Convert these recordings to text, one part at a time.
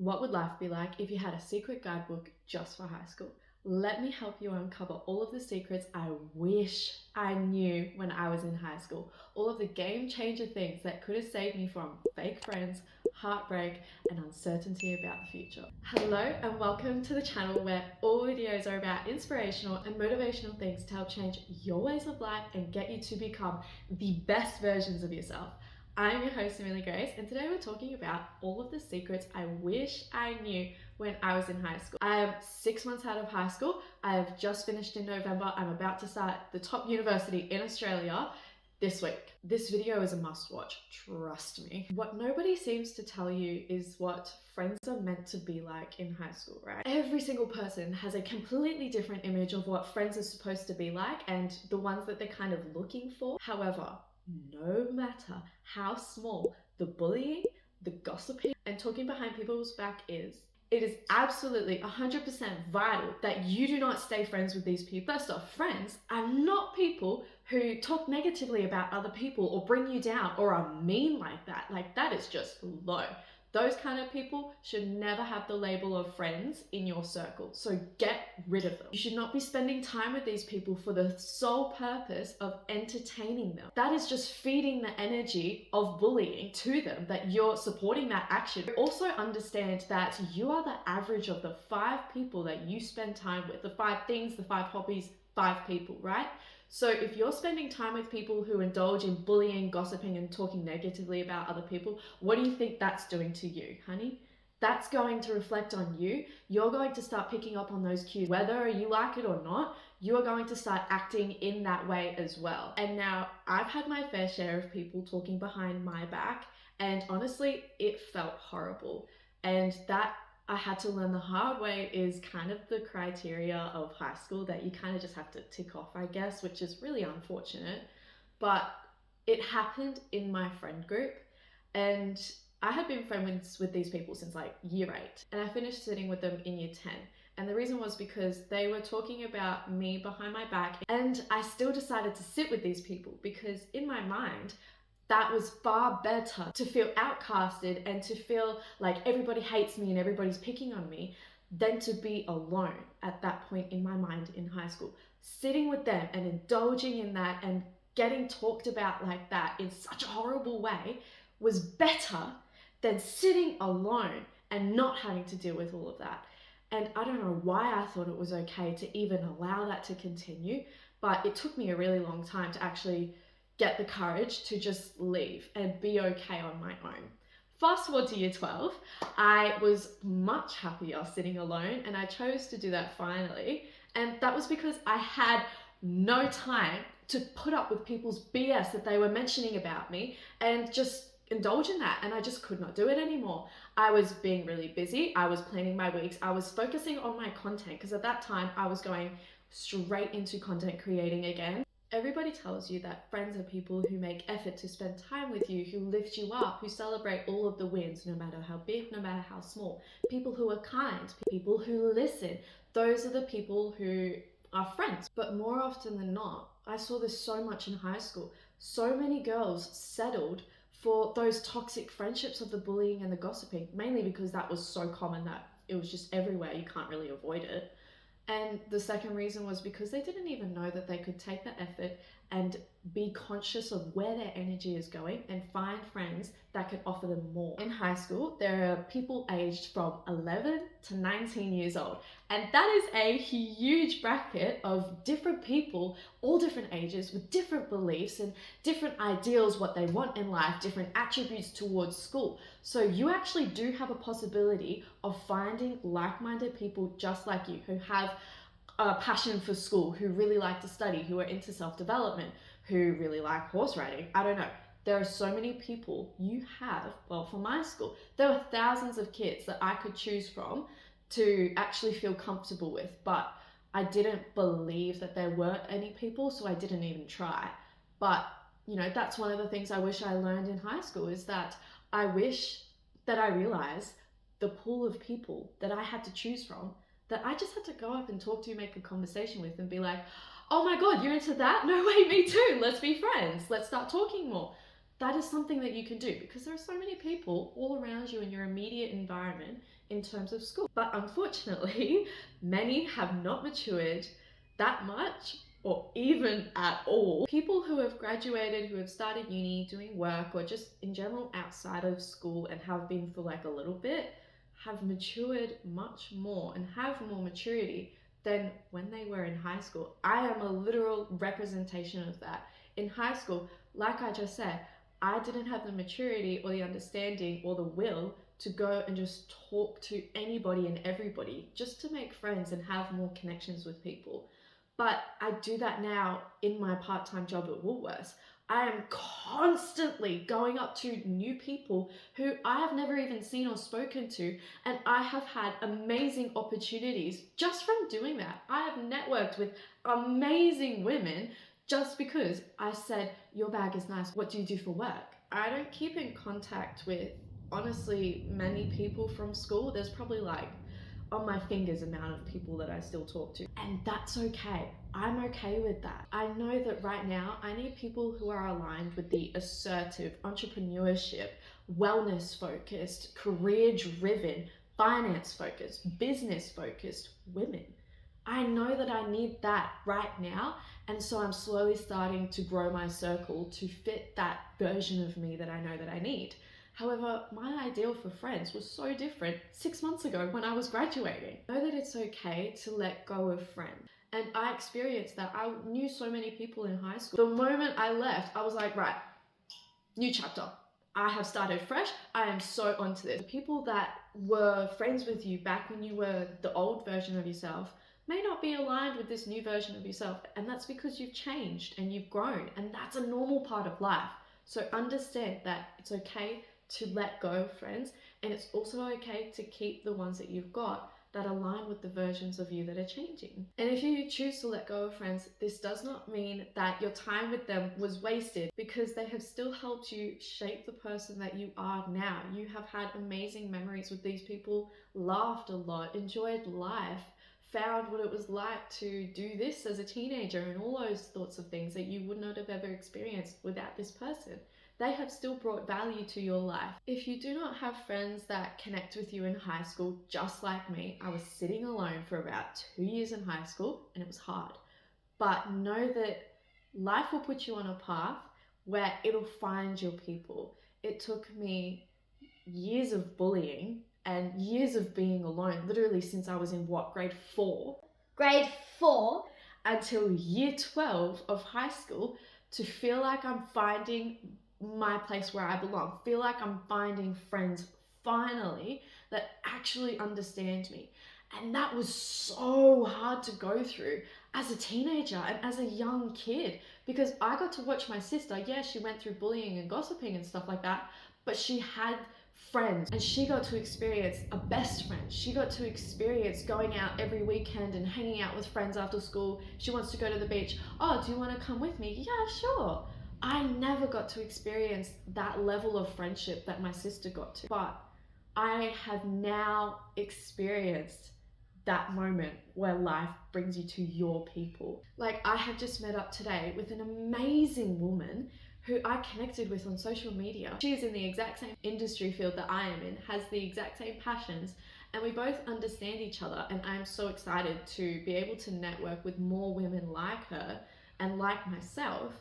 What would life be like if you had a secret guidebook just for high school? Let me help you uncover all of the secrets I wish I knew when I was in high school. All of the game changer things that could have saved me from fake friends, heartbreak, and uncertainty about the future. Hello and welcome to the channel where all videos are about inspirational and motivational things to help change your ways of life and get you to become the best versions of yourself. I'm your host, Amelia Grace, and today we're talking about all of the secrets I wish I knew when I was in high school. I am 6 months out of high school. I have just finished in November. I'm about to start the top university in Australia this week. This video is a must watch, trust me. What nobody seems to tell you is what friends are meant to be like in high school, right? Every single person has a completely different image of what friends are supposed to be like and the ones that they're kind of looking for. However, no matter how small the bullying, the gossiping, and talking behind people's back is, it is absolutely 100% vital that you do not stay friends with these people. First off, friends are not people who talk negatively about other people or bring you down or are mean like that. Like, that is just low. Those kind of people should never have the label of friends in your circle. So get rid of them. You should not be spending time with these people for the sole purpose of entertaining them. That is just feeding the energy of bullying to them, that you're supporting that action. Also understand that you are the average of the 5 people that you spend time with, the 5 things, the 5 hobbies, 5 people, right? So if you're spending time with people who indulge in bullying, gossiping, and talking negatively about other people, what do you think that's doing to you, honey? That's going to reflect on you. You're going to start picking up on those cues. Whether you like it or not, you are going to start acting in that way as well. And now I've had my fair share of people talking behind my back, and honestly, it felt horrible. And that I had to learn the hard way is kind of the criteria of high school that you kind of just have to tick off, I guess, which is really unfortunate. But it happened in my friend group, and I had been friends with these people since like year 8, and I finished sitting with them in year 10. And the reason was because they were talking about me behind my back, and I still decided to sit with these people because in my mind, that was far better to feel outcasted and to feel like everybody hates me and everybody's picking on me than to be alone at that point in my mind in high school. Sitting with them and indulging in that and getting talked about like that in such a horrible way was better than sitting alone and not having to deal with all of that. And I don't know why I thought it was okay to even allow that to continue, but it took me a really long time to actually get the courage to just leave and be okay on my own. Fast forward to year 12, I was much happier sitting alone, and I chose to do that finally. And that was because I had no time to put up with people's BS that they were mentioning about me and just indulge in that. And I just could not do it anymore. I was being really busy. I was planning my weeks. I was focusing on my content because at that time I was going straight into content creating again. Everybody tells you that friends are people who make effort to spend time with you, who lift you up, who celebrate all of the wins, no matter how big, no matter how small. People who are kind, people who listen. Those are the people who are friends. But more often than not, I saw this so much in high school. So many girls settled for those toxic friendships of the bullying and the gossiping, mainly because that was so common that it was just everywhere. You can't really avoid it. And the second reason was because they didn't even know that they could take the effort and be conscious of where their energy is going and find friends that could offer them more. In high school, there are people aged from 11 to 19 years old. And that is a huge bracket of different people, all different ages, with different beliefs and different ideals, what they want in life, different attributes towards school. So you actually do have a possibility of finding like-minded people just like you, who have a passion for school, who really like to study, who are into self-development, who really like horse riding. I don't know. There are so many people you have. Well, for my school, there were thousands of kids that I could choose from to actually feel comfortable with, but I didn't believe that there weren't any people, so I didn't even try. But, you know, that's one of the things I wish I learned in high school, is that I wish that I realized the pool of people that I had to choose from, that I just had to go up and talk to, make a conversation with, and be like, oh my God, you're into that? No way, me too. Let's be friends. Let's start talking more. That is something that you can do because there are so many people all around you in your immediate environment in terms of school. But unfortunately, many have not matured that much or even at all. People who have graduated, who have started uni, doing work, or just in general outside of school and have been for like a little bit, have matured much more and have more maturity than when they were in high school. I am a literal representation of that. In high school, like I just said, I didn't have the maturity or the understanding or the will to go and just talk to anybody and everybody just to make friends and have more connections with people. But I do that now in my part-time job at Woolworths. I am constantly going up to new people who I have never even seen or spoken to, and I have had amazing opportunities just from doing that. I have networked with amazing women just because I said, your bag is nice, what do you do for work? I don't keep in contact with, honestly, many people from school. There's probably like on my fingers amount of people that I still talk to, and that's okay. I'm okay with that. I know that right now I need people who are aligned with the assertive, entrepreneurship, wellness focused, career driven, finance focused, business focused women. I know that I need that right now, and so I'm slowly starting to grow my circle to fit that version of me that I know that I need. However, my ideal for friends was so different 6 months ago when I was graduating. I know that it's okay to let go of friends. And I experienced that. I knew so many people in high school. The moment I left, I was like, right, new chapter. I have started fresh. I am so onto this. The people that were friends with you back when you were the old version of yourself may not be aligned with this new version of yourself. And that's because you've changed and you've grown. And that's a normal part of life. So understand that it's okay to let go of friends, and it's also okay to keep the ones that you've got that align with the versions of you that are changing. And if you choose to let go of friends, this does not mean that your time with them was wasted, because they have still helped you shape the person that you are now. You have had amazing memories with these people, laughed a lot, enjoyed life, found what it was like to do this as a teenager, and all those sorts of things that you would not have ever experienced without this person. They have still brought value to your life. If you do not have friends that connect with you in high school, just like me, I was sitting alone for about 2 years in high school and it was hard. But know that life will put you on a path where it'll find your people. It took me years of bullying and years of being alone, literally since I was in grade 4? Grade 4 until year 12 of high school, to feel like I'm finding my place where I belong, feel like I'm finding friends finally that actually understand me. And that was so hard to go through as a teenager and as a young kid, because I got to watch my sister. Yeah, she went through bullying and gossiping and stuff like that, but she had friends and she got to experience a best friend. She got to experience going out every weekend and hanging out with friends after school. She wants to go to the beach. Oh, do you want to come with me? Yeah, sure. I never got to experience that level of friendship that my sister got to, but I have now experienced that moment where life brings you to your people. Like, I have just met up today with an amazing woman who I connected with on social media. She's in the exact same industry field that I am in, has the exact same passions, and we both understand each other, and I'm so excited to be able to network with more women like her and like myself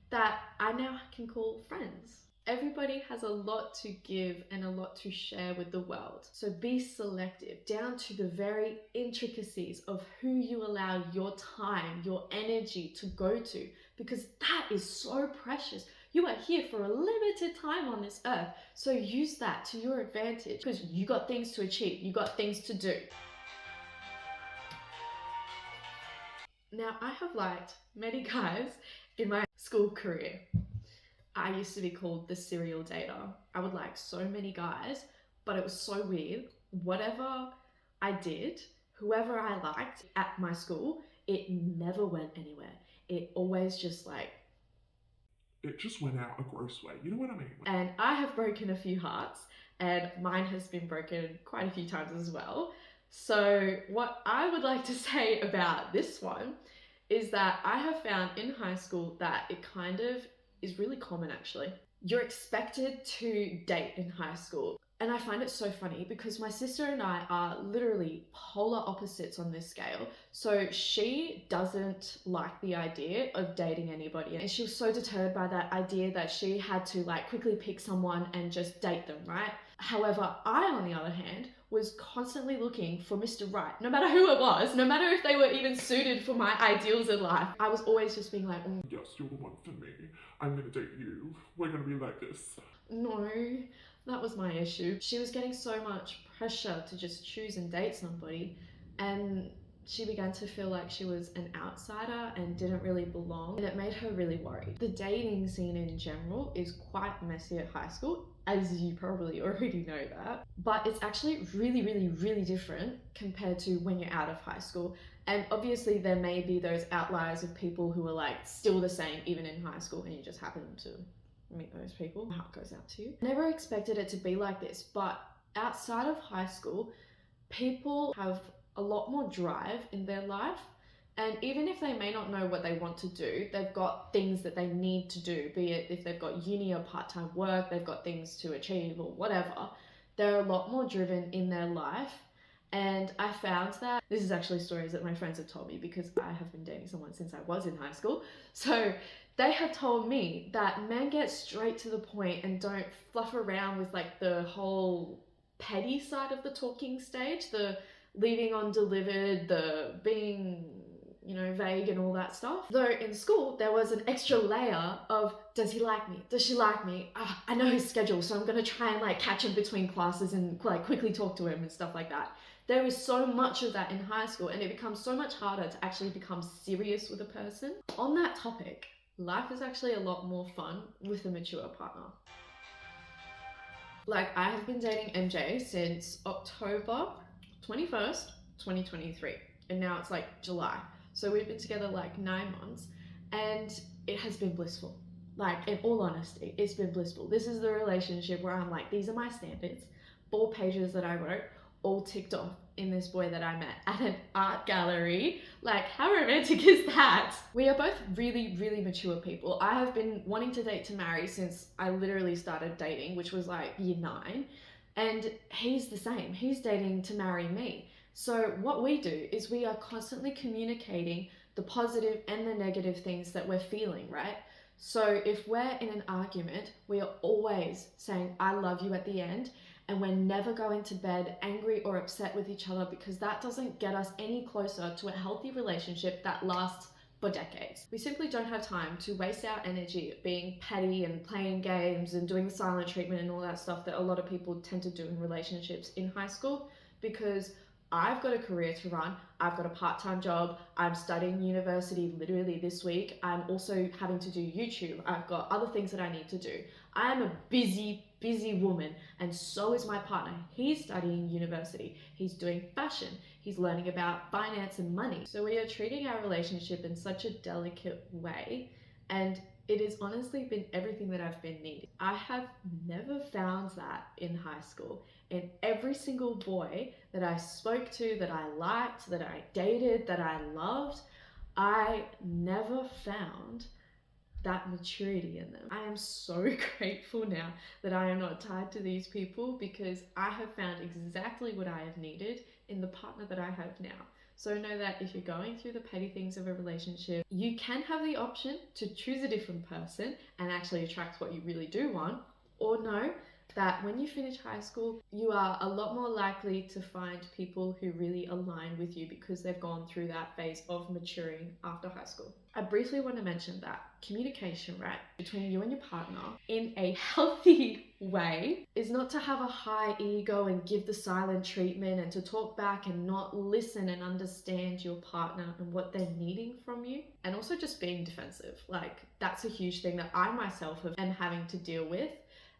that I now can call friends. Everybody has a lot to give and a lot to share with the world. So be selective down to the very intricacies of who you allow your time, your energy to go to, because that is so precious. You are here for a limited time on this earth. So use that to your advantage, because you got things to achieve, you got things to do. Now, I have liked many guys in my school career. I used to be called the serial dater. I would like so many guys, but it was so weird. Whatever I did, whoever I liked at my school, it never went anywhere. It always just It just went out a gross way. You know what I mean? and I have broken a few hearts, and mine has been broken quite a few times as well. So what I would like to say about this one is that I have found in high school that it kind of is really common actually. You're expected to date in high school. And I find it so funny because my sister and I are literally polar opposites on this scale. So she doesn't like the idea of dating anybody. And she was so deterred by that idea that she had to like quickly pick someone and just date them, right? However, I, on the other hand, was constantly looking for Mr. Right, no matter who it was, no matter if they were even suited for my ideals in life. I was always just being like, oh, yes, you're the one for me. I'm gonna date you. We're gonna be like this. no, that was my issue. She was getting so much pressure to just choose and date somebody, and she began to feel like she was an outsider and didn't really belong, and it made her really worried. The dating scene in general is quite messy at high school, as you probably already know that, but it's actually really, really, really different compared to when you're out of high school. And obviously there may be those outliers of people who are like still the same even in high school, and you just happen to meet those people. My heart goes out to you. Never expected it to be like this, but outside of high school, people have a lot more drive in their life, and even if they may not know what they want to do, they've got things that they need to do, be it if they've got uni or part-time work, they've got things to achieve or whatever. They're a lot more driven in their life. And I found that this is actually stories that my friends have told me because I have been dating someone since I was in high school. So they have told me that men get straight to the point and don't fluff around with like the whole petty side of the talking stage, the leaving undelivered, the being, you know, vague and all that stuff. Though in school, there was an extra layer of, does he like me? Does she like me? I know his schedule, so I'm gonna try and like catch him between classes and like quickly talk to him and stuff like that. There is so much of that in high school, and it becomes so much harder to actually become serious with a person. On that topic, life is actually a lot more fun with a mature partner. Like, I have been dating MJ since October 21st, 2023, and now it's like July. So we've been together like 9 months, and it has been blissful. Like, in all honesty, it's been blissful. This is the relationship where I'm like, these are my standards. 4 pages that I wrote, all ticked off in this boy that I met at an art gallery. Like, how romantic is that? We are both really, really mature people. I have been wanting to date to marry since I literally started dating, which was like year 9. And he's the same. He's dating to marry me. So what we do is we are constantly communicating the positive and the negative things that we're feeling, right? So if we're in an argument, we are always saying, I love you at the end. And we're never going to bed angry or upset with each other, because that doesn't get us any closer to a healthy relationship that lasts for decades. We simply don't have time to waste our energy being petty and playing games and doing the silent treatment and all that stuff that a lot of people tend to do in relationships in high school, because I've got a career to run. I've got a part-time job. I'm studying university literally this week. I'm also having to do YouTube. I've got other things that I need to do. I am a busy woman, and so is my partner. He's studying university. He's doing fashion. He's learning about finance and money. So we are treating our relationship in such a delicate way, and it has honestly been everything that I've been needing. I have never found that in high school. And every single boy that I spoke to, that I liked, that I dated, that I loved, I never found that maturity in them. I am so grateful now that I am not tied to these people, because I have found exactly what I have needed in the partner that I have now. So know that if you're going through the petty things of a relationship, you can have the option to choose a different person and actually attract what you really do want, or know that when you finish high school, you are a lot more likely to find people who really align with you because they've gone through that phase of maturing after high school. I briefly want to mention that communication, right, between you and your partner in a healthy way is not to have a high ego and give the silent treatment and to talk back and not listen and understand your partner and what they're needing from you, and also just being defensive. Like, that's a huge thing that I myself am having to deal with.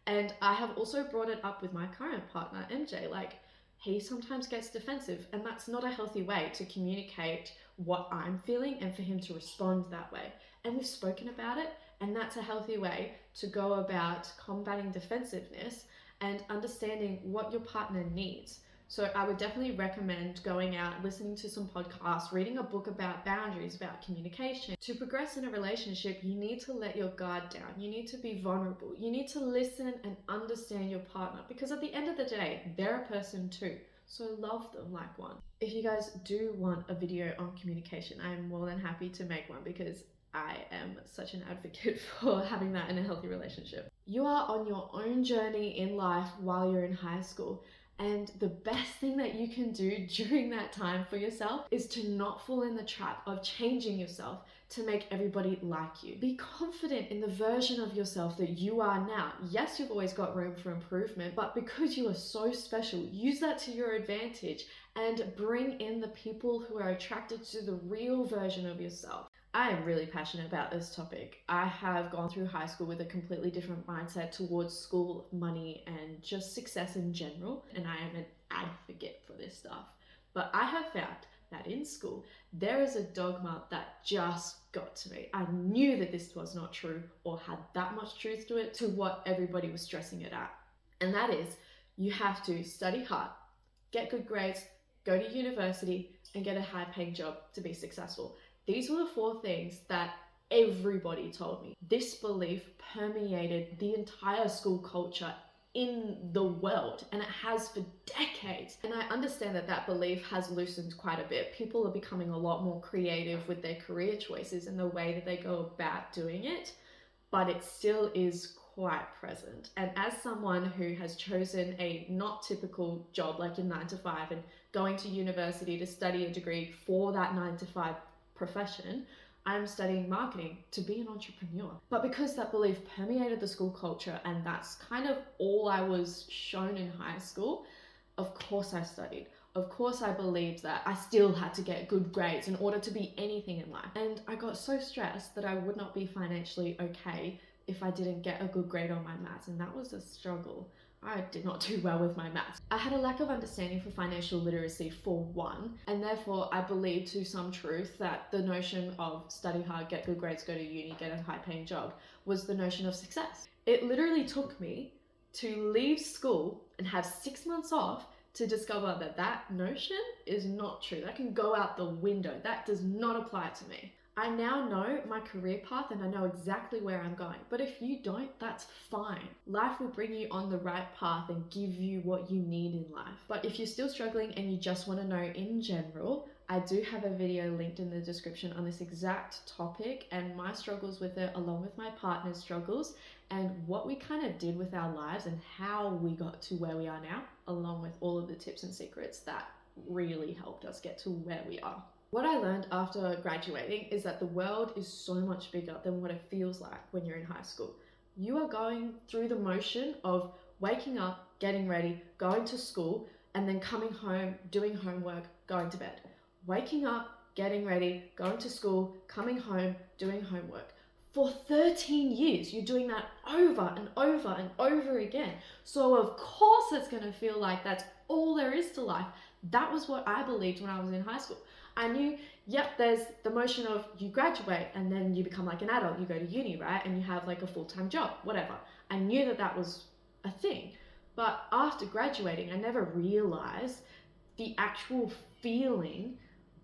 And I have also brought it up with my current partner, MJ. Like, he sometimes gets defensive, and that's not a healthy way to communicate what I'm feeling and for him to respond that way. And we've spoken about it, and that's a healthy way to go about combating defensiveness and understanding what your partner needs. So I would definitely recommend going out, listening to some podcasts, reading a book about boundaries, about communication. To progress in a relationship, you need to let your guard down. You need to be vulnerable. You need to listen and understand your partner, because at the end of the day, they're a person too. So love them like one. If you guys do want a video on communication, I'm more than happy to make one, because I am such an advocate for having that in a healthy relationship. You are on your own journey in life while you're in high school. And the best thing that you can do during that time for yourself is to not fall in the trap of changing yourself to make everybody like you. Be confident in the version of yourself that you are now. Yes, you've always got room for improvement, but because you are so special, use that to your advantage and bring in the people who are attracted to the real version of yourself. I am really passionate about this topic. I have gone through high school with a completely different mindset towards school, money, and just success in general, and I am an advocate for this stuff. But I have found that in school, there is a dogma that just got to me. I knew that this was not true or had that much truth to it, to what everybody was stressing it at. And that is, you have to study hard, get good grades, go to university, and get a high-paying job to be successful. These were the 4 things that everybody told me. This belief permeated the entire school culture in the world, and it has for decades. And I understand that that belief has loosened quite a bit. People are becoming a lot more creative with their career choices and the way that they go about doing it, but it still is quite present. And as someone who has chosen a not typical job like a 9 to 5 and going to university to study a degree for that 9 to 5 profession, I'm studying marketing to be an entrepreneur. But because that belief permeated the school culture and that's kind of all I was shown in high school, of course I studied. Of course I believed that I still had to get good grades in order to be anything in life. And I got so stressed that I would not be financially okay if I didn't get a good grade on my maths, and that was a struggle. I did not do well with my maths. I had a lack of understanding for financial literacy for one, and therefore I believed to some truth that the notion of study hard, get good grades, go to uni, get a high paying job was the notion of success. It literally took me to leave school and have 6 months off to discover that that notion is not true. That can go out the window. That does not apply to me. I now know my career path and I know exactly where I'm going. But if you don't, that's fine. Life will bring you on the right path and give you what you need in life. But if you're still struggling and you just want to know in general, I do have a video linked in the description on this exact topic and my struggles with it, along with my partner's struggles, and what we kind of did with our lives and how we got to where we are now, along with all of the tips and secrets that really helped us get to where we are. What I learned after graduating is that the world is so much bigger than what it feels like when you're in high school. You are going through the motion of waking up, getting ready, going to school, and then coming home, doing homework, going to bed. Waking up, getting ready, going to school, coming home, doing homework. For 13 years, you're doing that over and over and over again. So of course it's going to feel like that's all there is to life. That was what I believed when I was in high school. I knew, yep, there's the motion of you graduate and then you become like an adult, you go to uni, right? And you have like a full-time job, whatever. I knew that that was a thing. But after graduating, I never realized the actual feeling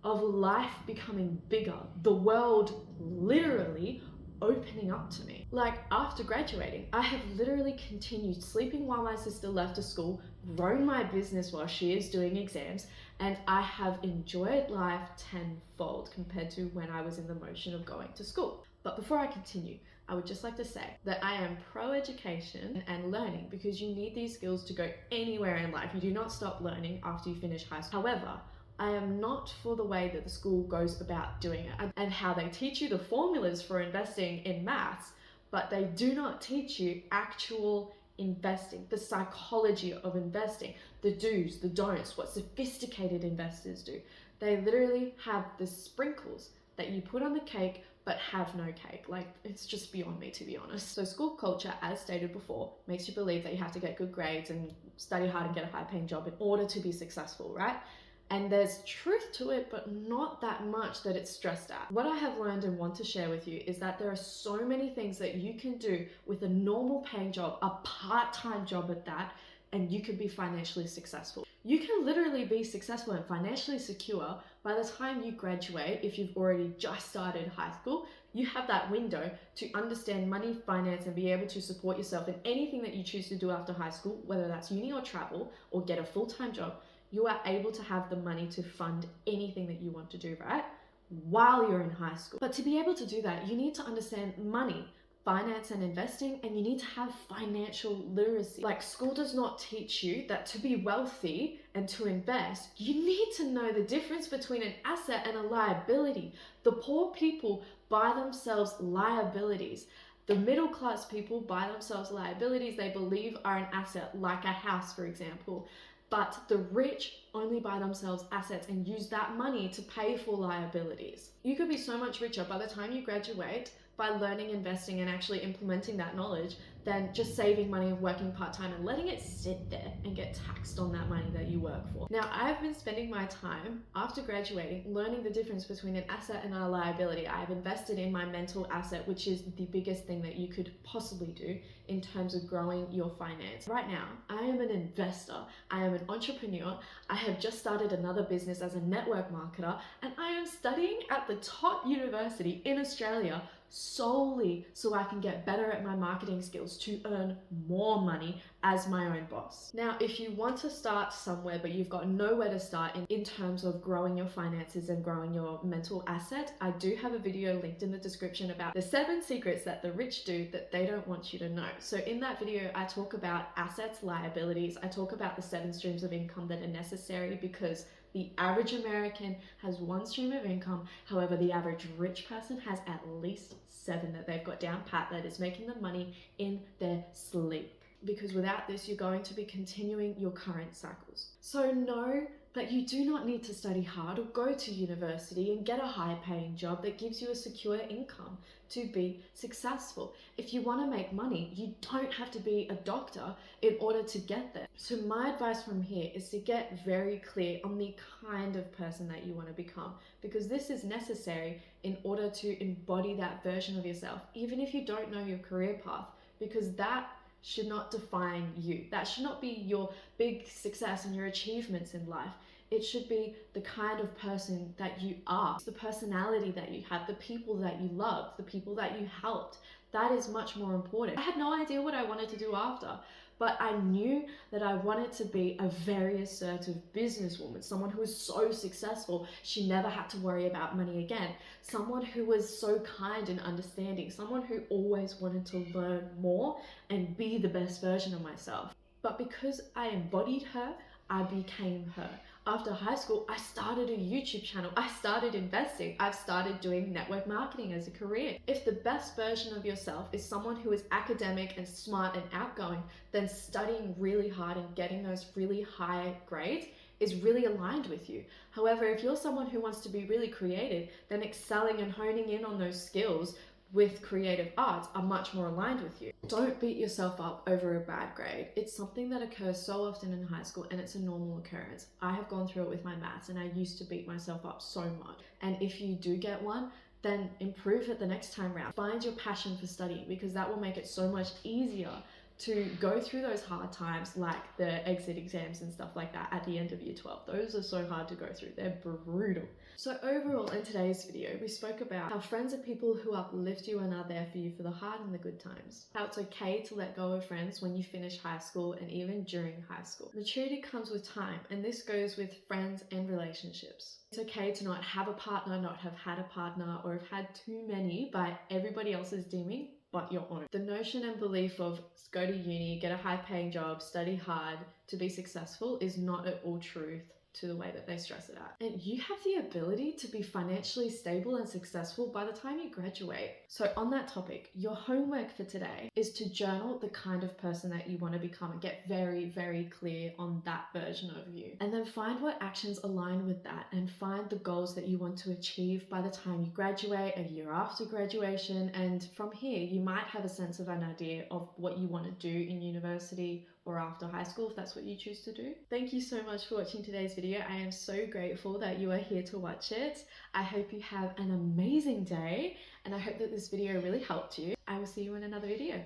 of life becoming bigger, the world literally opening up to me. Like after graduating, I have literally continued sleeping while my sister left to school, grown my business while she is doing exams, and I have enjoyed life tenfold compared to when I was in the motion of going to school. But before I continue, I would just like to say that I am pro education and learning, because you need these skills to go anywhere in life. You do not stop learning after you finish high school. However, I am not for the way that the school goes about doing it and how they teach you the formulas for investing in maths, but they do not teach you actual investing, the psychology of investing, the do's, the don'ts, what sophisticated investors do. They literally have the sprinkles that you put on the cake but have no cake. Like, it's just beyond me, to be honest. So school culture, as stated before, makes you believe that you have to get good grades and study hard and get a high paying job in order to be successful, right? And there's truth to it, but not that much that it's stressed out. What I have learned and want to share with you is that there are so many things that you can do with a normal paying job, a part-time job at that, and you could be financially successful. You can literally be successful and financially secure by the time you graduate. If you've already just started high school, you have that window to understand money, finance, and be able to support yourself in anything that you choose to do after high school, whether that's uni or travel or get a full-time job. You are able to have the money to fund anything that you want to do, right? While you're in high school. But to be able to do that, you need to understand money, finance and investing, and you need to have financial literacy. Like, school does not teach you that to be wealthy and to invest, you need to know the difference between an asset and a liability. The poor people buy themselves liabilities. The middle class people buy themselves liabilities they believe are an asset, like a house, for example. But the rich only buy themselves assets and use that money to pay for liabilities. You could be so much richer by the time you graduate by learning investing and actually implementing that knowledge than just saving money and working part-time and letting it sit there and get taxed on that money that you work for. Now, I've been spending my time after graduating learning the difference between an asset and a liability. I've invested in my mental asset, which is the biggest thing that you could possibly do in terms of growing your finance. Right now, I am an investor, I am an entrepreneur, I have just started another business as a network marketer, and I am studying at the top university in Australia solely so I can get better at my marketing skills to earn more money as my own boss. Now, if you want to start somewhere but you've got nowhere to start in terms of growing your finances and growing your mental asset, I do have a video linked in the description about the 7 secrets that the rich do that they don't want you to know. So in that video, I talk about assets, liabilities, I talk about the 7 streams of income that are necessary, because the average American has 1 stream of income. However, the average rich person has at least 7 that they've got down pat, that is making them money in their sleep. Because without this, you're going to be continuing your current cycles. So know that you do not need to study hard or go to university and get a high-paying job that gives you a secure income to be successful. If you want to make money, you don't have to be a doctor in order to get there. So my advice from here is to get very clear on the kind of person that you want to become, because this is necessary in order to embody that version of yourself, even if you don't know your career path, because that should not define you. That should not be your big success and your achievements in life. It should be the kind of person that you are, the personality that you have, the people that you love, the people that you helped. That is much more important. I had no idea what I wanted to do after, but I knew that I wanted to be a very assertive businesswoman, someone who was so successful she never had to worry about money again, someone who was so kind and understanding, someone who always wanted to learn more and be the best version of myself. But because I embodied her, I became her. After high school, I started a YouTube channel. I started investing. I've started doing network marketing as a career. If the best version of yourself is someone who is academic and smart and outgoing, then studying really hard and getting those really high grades is really aligned with you. However, if you're someone who wants to be really creative, then excelling and honing in on those skills with creative arts are much more aligned with you. Don't beat yourself up over a bad grade. It's something that occurs so often in high school, and it's a normal occurrence. I have gone through it with my maths, and I used to beat myself up so much. And if you do get one, then improve it the next time round. Find your passion for studying, because that will make it so much easier to go through those hard times, like the exit exams and stuff like that at the end of year 12. Those are so hard to go through. They're brutal. So overall, in today's video, we spoke about how friends are people who uplift you and are there for you for the hard and the good times. How it's okay to let go of friends when you finish high school and even during high school. Maturity comes with time, and this goes with friends and relationships. It's okay to not have a partner, not have had a partner, or have had too many by everybody else's deeming, but your own. The notion and belief of go to uni, get a high-paying job, study hard to be successful is not at all truth to the way that they stress it out. And you have the ability to be financially stable and successful by the time you graduate. So on that topic, your homework for today is to journal the kind of person that you want to become and get very, very clear on that version of you. And then find what actions align with that, and find the goals that you want to achieve by the time you graduate, a year after graduation. And from here, you might have a sense of an idea of what you want to do in university or after high school, if that's what you choose to do. Thank you so much for watching today's video. I am so grateful that you are here to watch it. I hope you have an amazing day, and I hope that this video really helped you. I will see you in another video.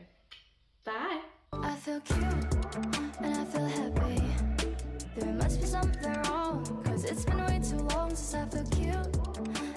Bye! I feel cute and I feel happy. There must be something wrong, 'cause it's been way too long since I felt cute.